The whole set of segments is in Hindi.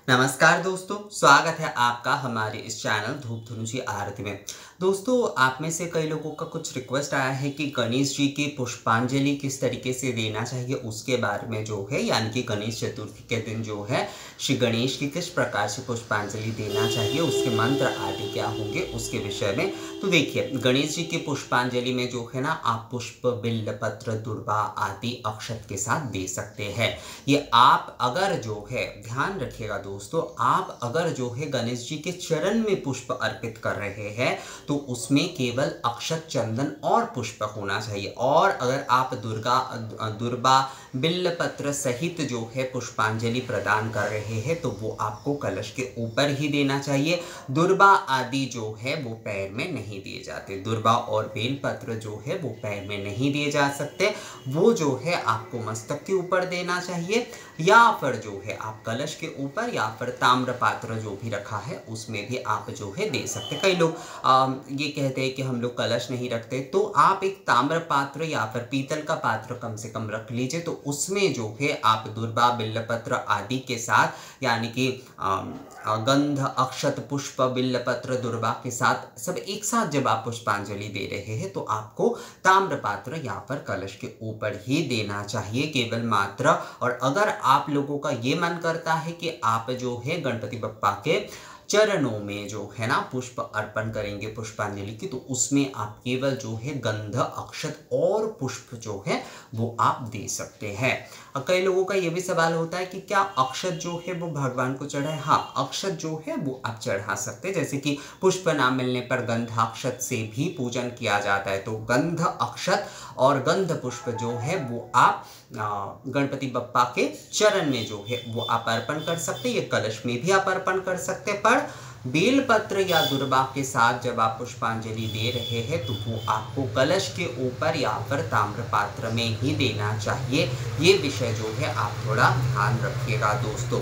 नमस्कार दोस्तों, स्वागत है आपका हमारे इस चैनल धूप धनुषी आरती में। दोस्तों, आप में से कई लोगों का कुछ रिक्वेस्ट आया है कि गणेश जी की पुष्पांजलि किस तरीके से देना चाहिए उसके बारे में जो है, यानी कि गणेश चतुर्थी के दिन जो है श्री गणेश की किस प्रकार से पुष्पांजलि देना चाहिए, उसके मंत्र आदि क्या होंगे उसके विषय में। तो देखिए, गणेश जी की पुष्पांजलि में जो है ना, आप पुष्प, बिल्व पत्र, दुर्वा आदि अक्षत के साथ दे सकते हैं। ये आप अगर जो है ध्यान रखिएगा दोस्तों, आप अगर जो है गणेश जी के चरण में पुष्प अर्पित कर रहे हैं तो उसमें केवल अक्षत, चंदन और पुष्प होना चाहिए। और अगर आप दुर्वा, बिल्व पत्र सहित जो है पुष्पांजलि प्रदान कर रहे हैं तो वो आपको कलश के ऊपर ही देना चाहिए। दुर्वा आदि जो है वो पैर में नहीं दिए जाते। दुर्वा और बेल पत्र जो है वो पैर में नहीं दिए जा सकते, वो जो है आपको मस्तक के ऊपर देना चाहिए, या फिर जो है आप कलश के ऊपर या फिर ताम्र पात्र जो भी रखा है उसमें भी आप जो है दे सकते। कई लोग ये कहते हैं कि हम लोग कलश नहीं रखते, तो आप एक ताम्र पात्र या फिर पीतल का पात्र कम से कम रख लीजिए। तो उसमें जो है आप दुर्वा, बिल्वपत्र आदि के साथ, यानी कि गंध, अक्षत, पुष्प, बिल्वपत्र, दुर्वा के साथ सब एक साथ जब आप पुष्पांजलि दे रहे हैं तो आपको ताम्र पात्र या फिर कलश के ऊपर ही देना चाहिए केवल मात्र। और अगर आप लोगों का ये मन करता है कि आप जो है गणपति बप्पा के चरणों में जो है ना पुष्प अर्पण करेंगे पुष्पांजलि की, तो उसमें आप केवल जो है गंध, अक्षत और पुष्प जो है वो आप दे सकते हैं। कई लोगों का ये भी सवाल होता है कि क्या अक्षत जो है वो भगवान को चढ़ाए। हाँ, अक्षत जो है वो आप चढ़ा सकते हैं, जैसे कि पुष्प ना मिलने पर गंधाक्षत से भी पूजन किया जाता है। तो गंध, अक्षत और गंध पुष्प जो है वो आप गणपति बप्पा के चरण में जो है वो आप अर्पण कर सकते हैं। ये कलश में भी आप अर्पण कर सकते हैं, पर बेल पत्र या दुर्वा के साथ जब आप पुष्पांजलि दे रहे हैं तो वो आपको कलश के ऊपर या फिर ताम्र पात्र में ही देना चाहिए। ये विषय जो है आप थोड़ा ध्यान रखिएगा दोस्तों।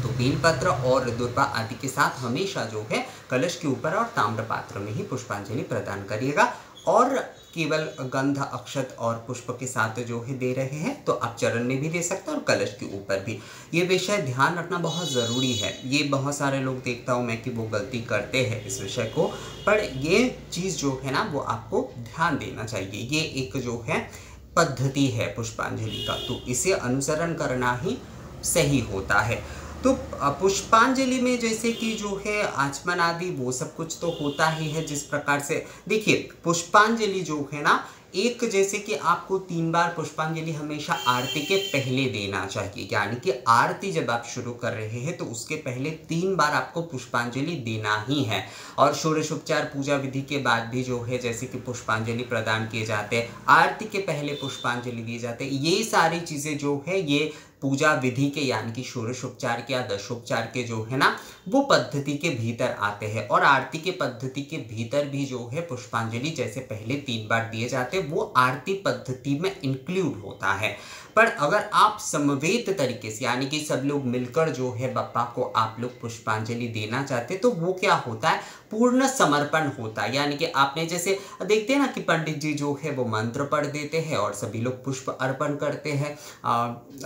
तो बेलपत्र और दुर्वा आदि के साथ हमेशा जो है कलश के ऊपर और ताम्र पात्र में ही पुष्पांजलि प्रदान करिएगा। और केवल गंध, अक्षत और पुष्प के साथ जो है दे रहे हैं तो आप चरण में भी दे सकते हैं और कलश के ऊपर भी। ये विषय ध्यान रखना बहुत ज़रूरी है। ये बहुत सारे लोग देखता हूँ मैं कि वो गलती करते हैं इस विषय को, पर ये चीज़ जो है ना वो आपको ध्यान देना चाहिए। ये एक जो है पद्धति है पुष्पांजलि का, तो इसे अनुसरण करना ही सही होता है। तो पुष्पांजलि में जैसे कि जो है आचमन आदि वो सब कुछ तो होता ही है। जिस प्रकार से देखिए, पुष्पांजलि जो है ना, एक जैसे कि आपको 3 बार पुष्पांजलि हमेशा आरती के पहले देना चाहिए, यानी कि आरती जब आप शुरू कर रहे हैं तो उसके पहले 3 बार आपको पुष्पांजलि देना ही है। और षोडशोपचार पूजा विधि के बाद भी जो है जैसे कि पुष्पांजलि प्रदान किए जाते हैं, आरती के पहले पुष्पांजलि दिए जाते हैं। ये सारी चीज़ें जो है ये पूजा विधि के यानी कि षोडशोपचार के या दशोपचार के जो है ना वो पद्धति के भीतर आते हैं। और आरती के पद्धति के भीतर भी जो है पुष्पांजलि जैसे पहले 3 बार दिए जाते हैं वो आरती पद्धति में इंक्लूड होता है। पर अगर आप समवेत तरीके से यानी कि सब लोग मिलकर जो है बप्पा को आप लोग पुष्पांजलि देना चाहते तो वो क्या होता है, पूर्ण समर्पण होता है। यानी कि आपने जैसे देखते हैं ना कि पंडित जी जो है वो मंत्र पढ़ देते हैं और सभी लोग पुष्प अर्पण करते हैं।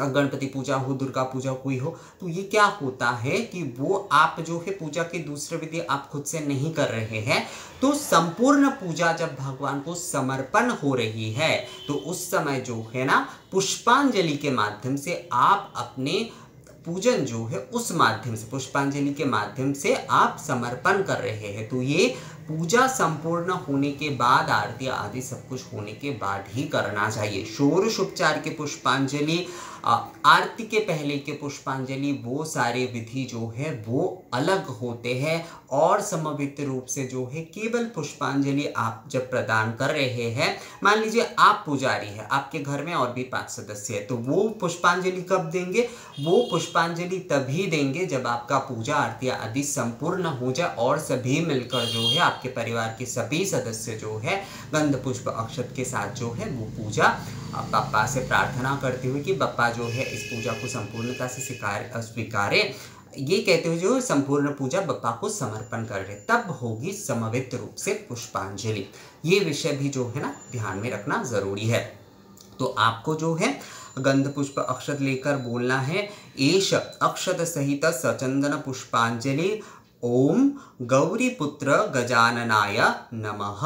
गणपति पूजा हो, दुर्गा पूजा कोई हो, तो ये क्या होता है कि वो आप जो है पूजा की दूसरी विधि आप खुद से नहीं कर रहे हैं। तो संपूर्ण पूजा जब भगवान को समर्पण हो रही है तो उस समय जो है ना पुष्पांजलि के माध्यम से आप अपने पूजन जो है उस माध्यम से, पुष्पांजलि के माध्यम से आप समर्पण कर रहे हैं। तो ये पूजा संपूर्ण होने के बाद, आरती आदि सब कुछ होने के बाद ही करना चाहिए। षोडशोपचार के पुष्पांजलि, आरती के पहले के पुष्पांजलि, वो सारे विधि जो है वो अलग होते हैं। और समवेत रूप से जो है केवल पुष्पांजलि आप जब प्रदान कर रहे हैं, मान लीजिए आप पुजारी है, आपके घर में और भी 5 सदस्य है, तो वो पुष्पांजलि कब देंगे, वो पुष्पांजलि तभी देंगे जब आपका पूजा आरती आदि संपूर्ण हो जाए और सभी मिलकर जो है आपके परिवार के सभी सदस्य जो है गंध, पुष्प, अक्षत के साथ जो है वो पूजा बप्पा से प्रार्थना करते हुए कि बप्पा जो है इस पूजा को संपूर्णता से स्वीकारे, ये कहते हुए जो संपूर्ण पूजा बप्पा को समर्पण कर रहे, तब होगी समवेत रूप से पुष्पांजलि। ये विषय भी जो है ना ध्यान में रखना जरूरी है। तो आपको जो है गंध, पुष्प, अक्षत लेकर बोलना है एष अक्षत सहित सचंदन पुष्पांजलि ओम गौरीपुत्र गजाननाय नमः।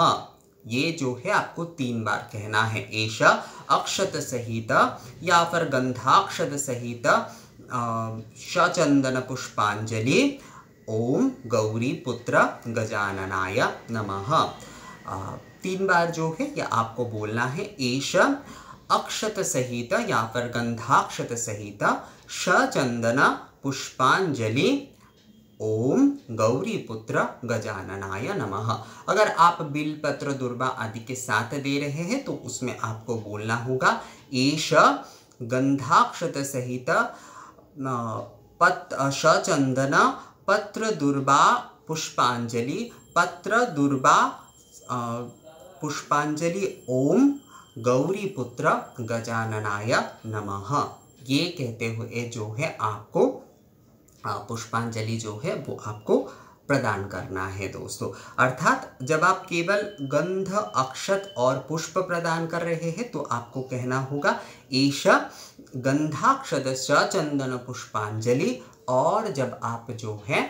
ये जो है आपको 3 बार कहना है। एष अक्षत सहित या फिर गंधाक्षत सहित सचंदन पुष्पांजलि ओम गौरीपुत्र गजाननाय नमः। 3 बार जो है यह आपको बोलना है। एष अक्षत सहित या फिर गंधाक्षत सहित सचंदन पुष्पांजलि ओम गौरीपुत्र गजाननाय नमः। अगर आप बिलपत्र दुर्वा आदि के साथ दे रहे हैं तो उसमें आपको बोलना होगा एष गंधाक्षत सहित सचंदन पत्र दुर्वा पुष्पांजलि पत्र दुर्वा पुष्पांजलि ओम गौरीपुत्र गजाननाय नमः। ये कहते हुए जो है आपको पुष्पांजलि जो है वो आपको प्रदान करना है दोस्तों। अर्थात जब आप केवल गंध अक्षत और पुष्प प्रदान कर रहे हैं तो आपको कहना होगा एष गंधाक्षत सचंदन पुष्पांजलि, और जब आप जो है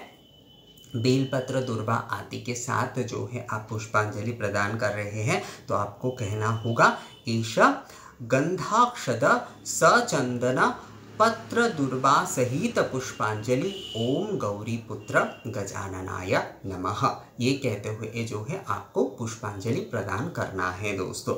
बेलपत्र दुर्वा आदि के साथ जो है आप पुष्पांजलि प्रदान कर रहे हैं तो आपको कहना होगा एष गंधाक्षत सचंदन पत्र दुर्वा सहित पुष्पांजलि ओम गौरीपुत्र गजाननाय नमः। ये कहते हुए जो है आपको पुष्पांजलि प्रदान करना है दोस्तों।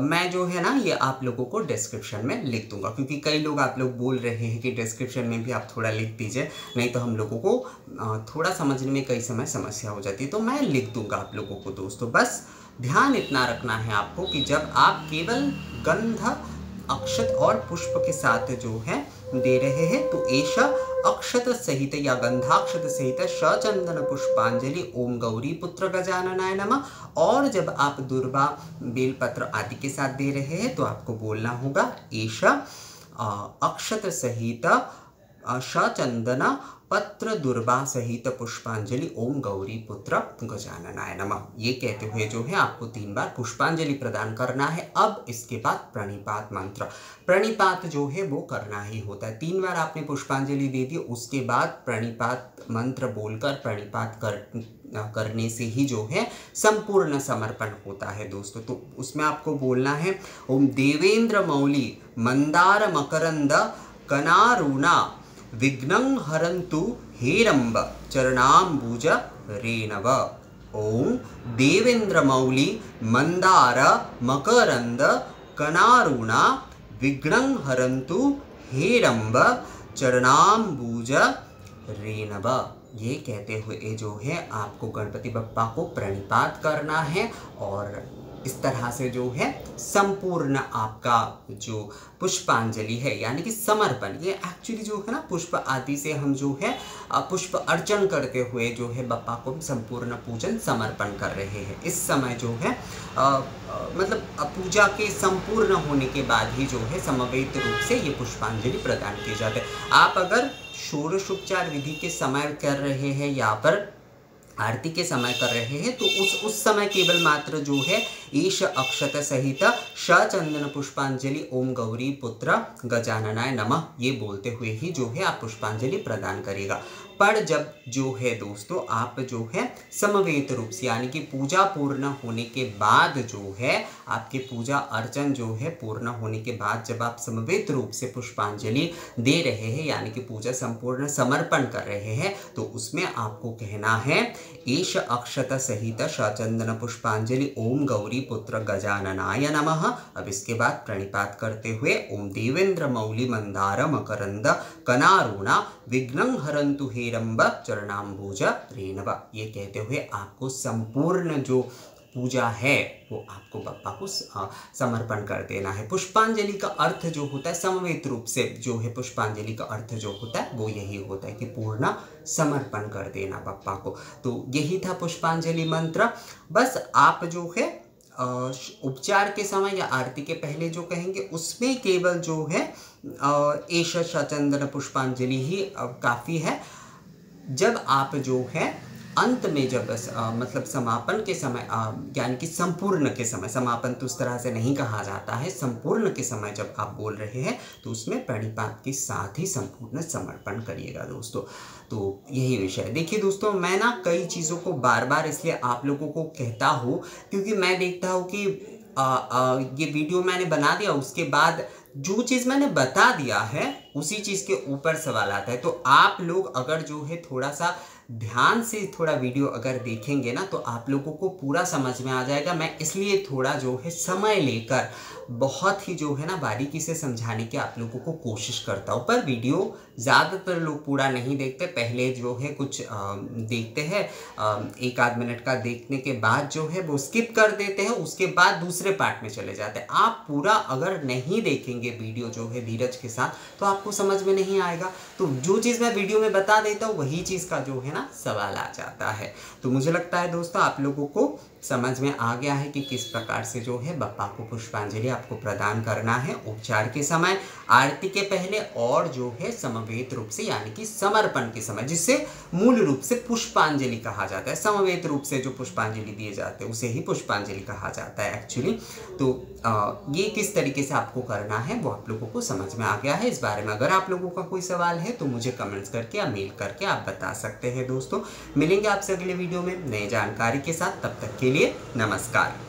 मैं जो है ना ये आप लोगों को डिस्क्रिप्शन में लिख दूंगा, क्योंकि कई लोग आप लोग बोल रहे हैं कि डिस्क्रिप्शन में भी आप थोड़ा लिख दीजिए, नहीं तो हम लोगों को थोड़ा समझने में कई समय समस्या हो जाती है। तो मैं लिख दूंगा आप लोगों को दोस्तों। बस ध्यान इतना रखना है आपको कि जब आप केवल गंध अक्षत और पुष्प के साथ जो है दे रहे हैं तो एष अक्षत सहित या गंधाक्षत सहित सचंदन पुष्पांजलि ओम गौरीपुत्र गजाननाय नमः। और जब आप दुर्वा बेलपत्र आदि के साथ दे रहे हैं तो आपको बोलना होगा एष अक्षत सहित सचंदन पत्र दुर्वा सहित पुष्पांजलि ओम गौरीपुत्र गजाननाय नमः। ये कहते हुए जो है आपको 3 बार पुष्पांजलि प्रदान करना है। अब इसके बाद प्रणिपात मंत्र, प्रणिपात जो है वो करना ही होता है। 3 बार आपने पुष्पांजलि दे दी, उसके बाद प्रणिपात मंत्र बोलकर प्रणिपात करने से ही जो है संपूर्ण समर्पण होता है दोस्तों। तो उसमें आपको बोलना है ओम देवेंद्र मौली मंदार मकरंद कनारुणा विघ्नं हरन्तु हेरंब चरणाम्बुज रेणव। ओम देवेंद्र मौली मंदार मकरंद कनारुणा विघ्नं हरन्तु हेरंब चरणाम्बुज रेणव। ये कहते हुए जो है आपको गणपति बप्पा को प्रणिपात करना है, और इस तरह से जो है संपूर्ण आपका जो पुष्पांजलि है यानी कि समर्पण, ये एक्चुअली जो है ना पुष्प आदि से हम जो है पुष्प अर्चन करते हुए जो है बप्पा को संपूर्ण पूजन समर्पण कर रहे हैं। इस समय जो है मतलब पूजा के संपूर्ण होने के बाद ही जो है समवेत रूप से ये पुष्पांजलि प्रदान की जाती है। आप अगर षोडशोपचार विधि के समय कर रहे हैं या पर आरती के समय कर रहे हैं तो उस समय केवल मात्र जो है ईश अक्षत सहित सचंदन पुष्पांजलि ओम गौरी पुत्र गजाननाय नमः ये बोलते हुए ही जो है आप पुष्पांजलि प्रदान करेगा। पर जब जो है दोस्तों आप जो है समवेत रूप से यानी कि पूजा पूर्ण होने के बाद जो है आपके पूजा अर्चन जो है पूर्ण होने के बाद जब आप समवेत रूप से पुष्पांजलि दे रहे हैं यानी कि पूजा संपूर्ण समर्पण कर रहे हैं तो उसमें आपको कहना है ईश अक्षत सहित सचंदन पुष्पांजलि ओम गौरी पुत्र गजाननाय नमः। अब इसके बाद प्रणिपात करते हुए ओम देवेंद्र मौली मंदार मकरंद कनारुणा विघ्नं हरन्तु हेरंब चरणाम्बुज रेणव ये कहते हुए आपको संपूर्ण जो पूजा है वो आपको बप्पा को समर्पण कर देना है। पुष्पांजलि का अर्थ जो होता है समवेत रूप से जो है पुष्पांजलि का अर्थ जो होता है वो यही होता है कि पूर्ण समर्पण कर देना बप्पा को। तो यही था पुष्पांजलि मंत्र। बस आप जो है उपचार के समय या आरती के पहले जो कहेंगे उसमें केवल जो है एष सचंदन पुष्पांजलि ही काफ़ी है। जब आप जो है अंत में जब मतलब समापन के समय यानी कि संपूर्ण के समय, समापन तो उस तरह से नहीं कहा जाता है, संपूर्ण के समय जब आप बोल रहे हैं तो उसमें प्रणिपात के साथ ही संपूर्ण समर्पण करिएगा दोस्तों। तो यही विषय है। देखिए दोस्तों, मैं ना कई चीज़ों को बार बार इसलिए आप लोगों को कहता हूँ क्योंकि मैं देखता हूँ कि ये वीडियो मैंने बना दिया, उसके बाद जो चीज़ मैंने बता दिया है उसी चीज़ के ऊपर सवाल आता है। तो आप लोग अगर जो है थोड़ा सा ध्यान से थोड़ा वीडियो अगर देखेंगे ना तो आप लोगों को पूरा समझ में आ जाएगा। मैं इसलिए थोड़ा जो है समय लेकर बहुत ही जो है ना बारीकी से समझाने की आप लोगों को कोशिश करता हूँ, पर वीडियो ज़्यादातर लोग पूरा नहीं देखते। पहले जो है कुछ देखते हैं, एक आध मिनट का देखने के बाद जो है वो स्किप कर देते हैं, उसके बाद दूसरे पार्ट में चले जाते हैं। आप पूरा अगर नहीं देखेंगे वीडियो जो है धीरज के साथ तो आपको समझ में नहीं आएगा। तो जो चीज़ मैं वीडियो में बता देता हूँ वही चीज़ का जो है ना सवाल आ जाता है। तो मुझे लगता है दोस्तों आप लोगों को समझ में आ गया है कि किस प्रकार से जो है बप्पा को पुष्पांजलि आपको प्रदान करना है उपचार के समय, आरती के पहले और जो है समवेत रूप से यानी कि समर्पण के समय, जिससे मूल रूप से पुष्पांजलि कहा जाता है। समवेत रूप से जो पुष्पांजलि दिए जाते हैं उसे ही पुष्पांजलि कहा जाता है एक्चुअली। तो ये किस तरीके से आपको करना है वो आप लोगों को समझ में आ गया है। इस बारे में अगर आप लोगों का कोई सवाल है तो मुझे कमेंट्स करके या मेल करके आप बता सकते हैं दोस्तों। मिलेंगे आपसे अगले वीडियो में नई जानकारी के साथ, तब तक के लिए नमस्कार।